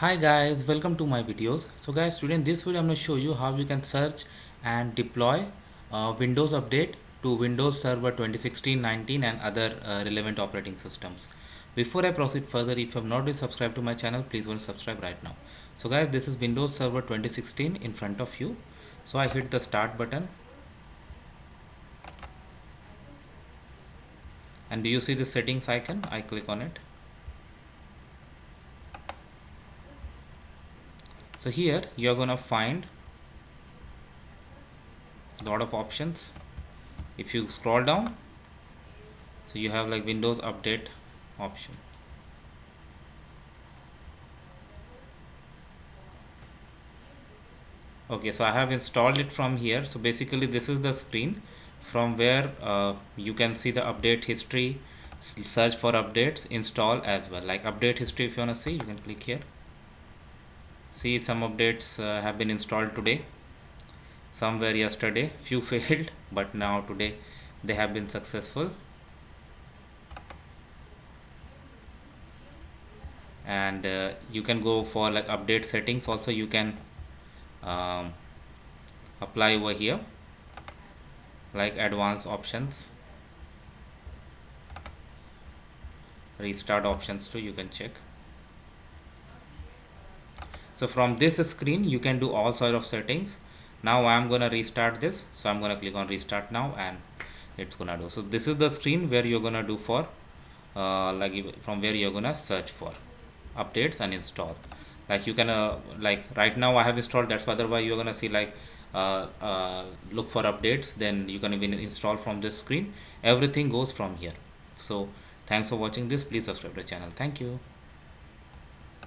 Hi guys, welcome to my videos. So guys, today in this video I'm going to show you how you can search and deploy Windows Update to Windows Server 2016, 19 and other relevant operating systems. Before I proceed further, if you have not already subscribed to my channel, please go and subscribe right now. So guys, this is Windows Server 2016 in front of you. So I hit the start button, and do you see the settings icon? I click on it. So here you are going to find a lot of options. If you scroll down, so you have like Windows Update option. Okay, so I have installed it from here. So basically this is the screen from where you can see the update history, search for updates, install as well. Like update history, if you want to see, you can click here. See, some updates have been installed today, some were yesterday, few failed, but now today they have been successful. And you can go for like update settings also. You can um, apply over here, like advanced options, restart options too, you can check. So from this screen you can do all sort of settings. Now I'm gonna restart this, so I'm gonna click on restart now and it's gonna do. So this is the screen where you're gonna do for from where you're gonna search for updates and install. Like you can like right now I have installed, that's why otherwise you're gonna see like look for updates, then you can even install from this screen. Everything goes from here. So thanks for watching this. Please subscribe to the channel. Thank you.